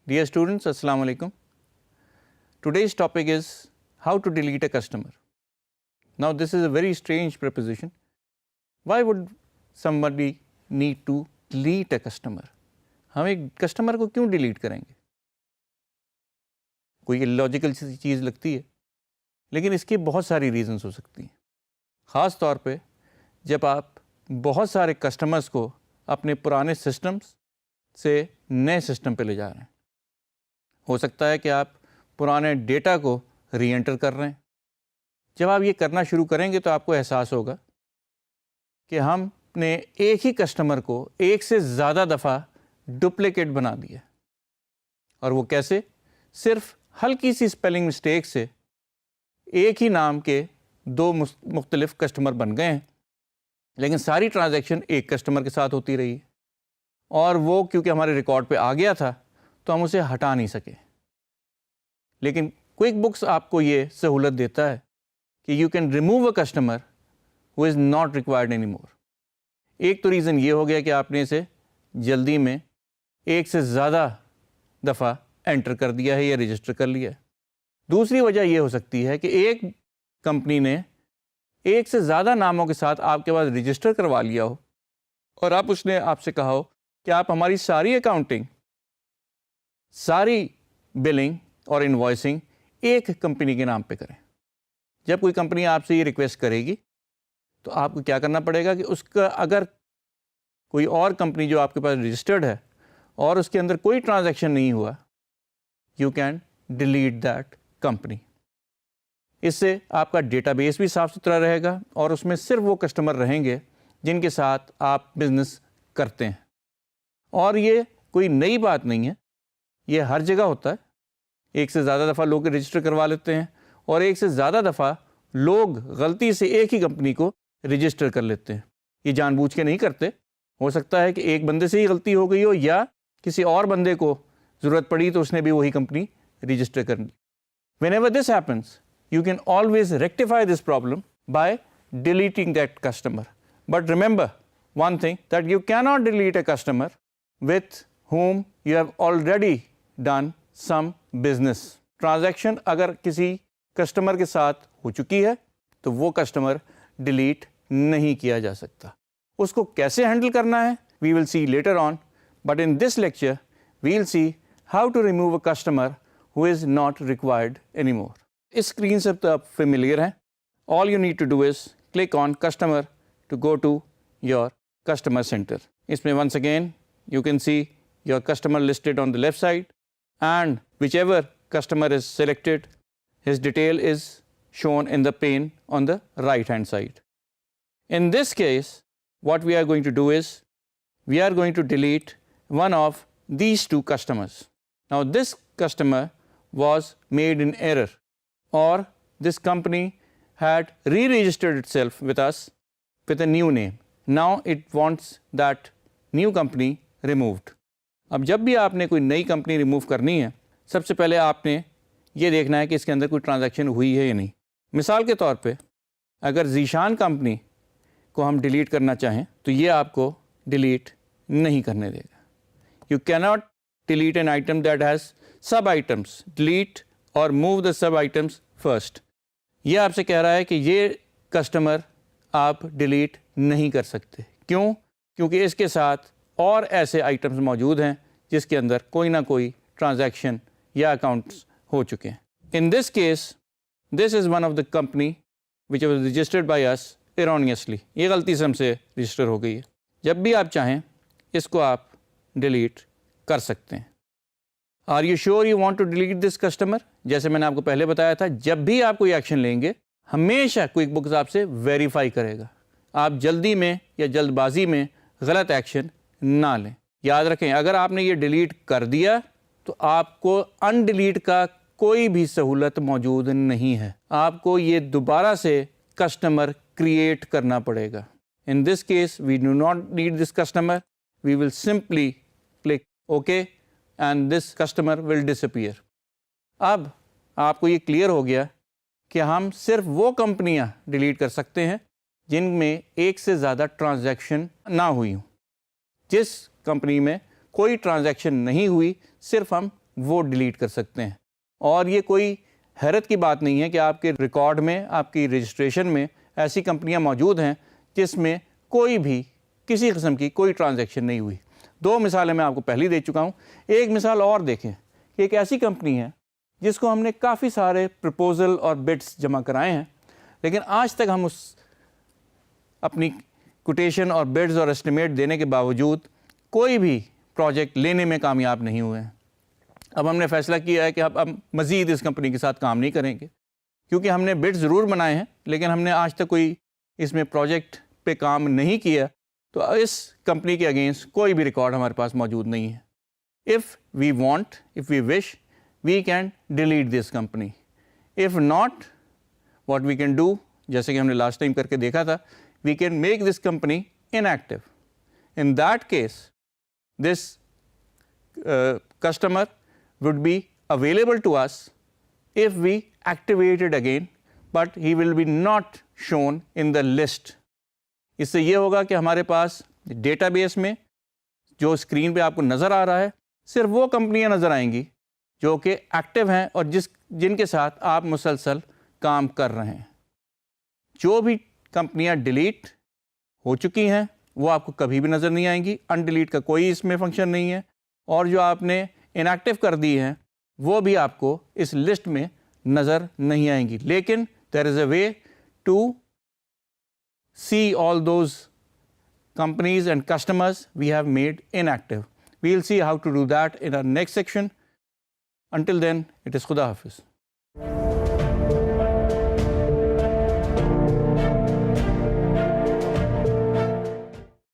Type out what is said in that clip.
Dear students, Assalamu alaikum. Today's topic is how to delete a customer. Now, this is a very strange proposition. Why would somebody need to delete a customer? ہم ایک customer کو کیوں delete کریں گے؟ کوئی logical چیز لگتی ہے، لیکن اس کی بہت ساری ریزنز ہو سکتی ہیں. خاص طور پہ جب آپ بہت سارے کسٹمرز کو اپنے پرانے سسٹمز سے نئے سسٹم پہ لے جا رہے ہیں. ہو سکتا ہے کہ آپ پرانے ڈیٹا کو ری انٹر کر رہے ہیں. جب آپ یہ کرنا شروع کریں گے تو آپ کو احساس ہوگا کہ ہم نے ایک ہی کسٹمر کو ایک سے زیادہ دفعہ ڈپلیکیٹ بنا دیا. اور وہ کیسے؟ صرف ہلکی سی اسپیلنگ مسٹیک سے ایک ہی نام کے دو مختلف کسٹمر بن گئے ہیں، لیکن ساری ٹرانزیکشن ایک کسٹمر کے ساتھ ہوتی رہی ہے، اور وہ کیونکہ ہمارے ریکارڈ پہ آ گیا تھا تو ہم اسے ہٹا نہیں سکے. لیکن کوئک بکس آپ کو یہ سہولت دیتا ہے کہ you can remove a customer who is not required any more. ایک تو ریزن یہ ہو گیا کہ آپ نے اسے جلدی میں ایک سے زیادہ دفعہ انٹر کر دیا ہے یا رجسٹر کر لیا ہے. دوسری وجہ یہ ہو سکتی ہے کہ ایک کمپنی نے ایک سے زیادہ ناموں کے ساتھ آپ کے پاس رجسٹر کروا لیا ہو، اور اس نے آپ سے کہا ہو کہ آپ ہماری ساری اکاؤنٹنگ، ساری بلنگ اور انوائسنگ ایک کمپنی کے نام پہ کریں. جب کوئی کمپنی آپ سے یہ ریکویسٹ کرے گی تو آپ کو کیا کرنا پڑے گا کہ اس کا اگر کوئی اور کمپنی جو آپ کے پاس رجسٹرڈ ہے اور اس کے اندر کوئی ٹرانزیکشن نہیں ہوا، you can delete that company. اس سے آپ کا ڈیٹا بیس بھی صاف ستھرا رہے گا اور اس میں صرف وہ کسٹمر رہیں گے جن کے ساتھ آپ بزنس کرتے ہیں. اور یہ کوئی نئی بات نہیں ہے، یہ ہر جگہ ہوتا ہے. ایک سے زیادہ دفعہ لوگ رجسٹر کروا لیتے ہیں، اور ایک سے زیادہ دفعہ لوگ غلطی سے ایک ہی کمپنی کو رجسٹر کر لیتے ہیں. یہ جان بوجھ کے نہیں کرتے. ہو سکتا ہے کہ ایک بندے سے ہی غلطی ہو گئی ہو، یا کسی اور بندے کو ضرورت پڑی تو اس نے بھی وہی کمپنی رجسٹر کر لی. Whenever this happens, you can always rectify this problem by deleting that customer. But remember one thing, that you cannot delete a customer with whom you have already done some business. Transaction اگر کسی customer کے ساتھ ہو چکی ہے تو وہ customer delete نہیں کیا جا سکتا. اس کو کیسے ہینڈل کرنا ہے we will see later on, but in this lecture we will see how to remove a customer who is not required anymore. اس اسکرین سے تو آپ فیملیئر ہیں. All you need to do is click on customer to go to your customer center. اس میں once again you can see your customer listed on the left side, and whichever customer is selected, his detail is shown in the pane on the right hand side. In this case, what we are going to do is we are going to delete one of these two customers. Now this customer was made in error, or this company had re-registered itself with us with a new name. Now it wants that new company removed. اب جب بھی آپ نے کوئی نئی company remove کرنی ہے، سب سے پہلے آپ نے یہ دیکھنا ہے کہ اس کے اندر کوئی ٹرانزیکشن ہوئی ہے یا نہیں. مثال کے طور پہ اگر ذیشان کمپنی کو ہم ڈیلیٹ کرنا چاہیں تو یہ آپ کو ڈیلیٹ نہیں کرنے دے گا. You key not delete an item that has sub items. Delete اور move the sub items first. یہ آپ سے کہہ رہا ہے کہ یہ کسٹمر آپ ڈیلیٹ نہیں کر سکتے. کیوں؟ کیونکہ اس کے ساتھ اور ایسے آئٹمس موجود ہیں جس کے اندر کوئی نہ کوئی ٹرانزیکشن یا اکاؤنٹس ہو چکے ہیں. In this case this is one of the company which was registered by us erroneously. یہ غلطی سے ہم سے رجسٹر ہو گئی ہے. جب بھی آپ چاہیں اس کو آپ ڈیلیٹ کر سکتے ہیں. Are you sure you want to delete this customer? جیسے میں نے آپ کو پہلے بتایا تھا، جب بھی آپ کوئی ایکشن لیں گے ہمیشہ کوئک بکس آپ سے ویریفائی کرے گا. آپ جلدی میں یا جلد بازی میں غلط ایکشن نہ لیں. یاد رکھیں، اگر آپ نے یہ ڈیلیٹ کر دیا تو آپ کو ان ڈیلیٹ کا کوئی بھی سہولت موجود نہیں ہے. آپ کو یہ دوبارہ سے کسٹمر کریٹ کرنا پڑے گا. In this case, we do not need this customer. We will simply click OK and this customer will disappear. اب آپ کو یہ کلیئر ہو گیا کہ ہم صرف وہ کمپنیاں ڈیلیٹ کر سکتے ہیں جن میں ایک سے زیادہ ٹرانزیکشن نہ ہوئی ہوں. جس کمپنی میں کوئی ٹرانزیکشن نہیں ہوئی، صرف ہم وہ ڈیلیٹ کر سکتے ہیں. اور یہ کوئی حیرت کی بات نہیں ہے کہ آپ کے ریکارڈ میں, آپ کی رجسٹریشن میں ایسی کمپنیاں موجود ہیں جس میں کوئی بھی کسی قسم کی کوئی ٹرانزیکشن نہیں ہوئی. 2 مثالیں میں آپ کو پہلی دے چکا ہوں. ایک مثال اور دیکھیں کہ ایک ایسی کمپنی ہے جس کو ہم نے کافی سارے پرپوزل اور بڈس جمع کرائے ہیں, لیکن آج تک ہم اپنی کوٹیشن اور بڈز اور اسٹیمیٹ دینے کے باوجود کوئی بھی پروجیکٹ لینے میں کامیاب نہیں ہوئے ہیں. اب ہم نے فیصلہ کیا ہے کہ اب مزید اس کمپنی کے ساتھ کام نہیں کریں گے, کیونکہ ہم نے بڈ ضرور بنائے ہیں لیکن ہم نے آج تک کوئی اس میں پروجیکٹ پہ کام نہیں کیا, تو اس کمپنی کے اگینسٹ کوئی بھی ریکارڈ ہمارے پاس موجود نہیں ہے. If we want, if we wish, we can delete this company. If not, what we can do, جیسے کہ ہم نے لاسٹ ٹائم کر کے دیکھا تھا, we can make this company inactive. In that case, this customer would be available to us if we activate it again, but he will be not shown in the list. اس سے یہ ہوگا کہ ہمارے پاس data base میں جو screen پہ آپ کو نظر آ رہا ہے صرف وہ کمپنیاں نظر آئیں گی جو کہ ایکٹیو ہیں اور جن کے ساتھ آپ مسلسل کام کر رہے ہیں. جو بھی کمپنیاں ڈیلیٹ ہو چکی ہیں وہ آپ کو کبھی بھی نظر نہیں آئیں گی, ان ڈیلیٹ کا کوئی اس میں فنکشن نہیں ہے, اور جو آپ نے انیکٹیو کر دی ہیں وہ بھی آپ کو اس لسٹ میں نظر نہیں آئیں گی. لیکن there is a way to see all those companies and customers we have made inactive. We'll see how to do that in our next section. Until then, it is Khuda Hafiz.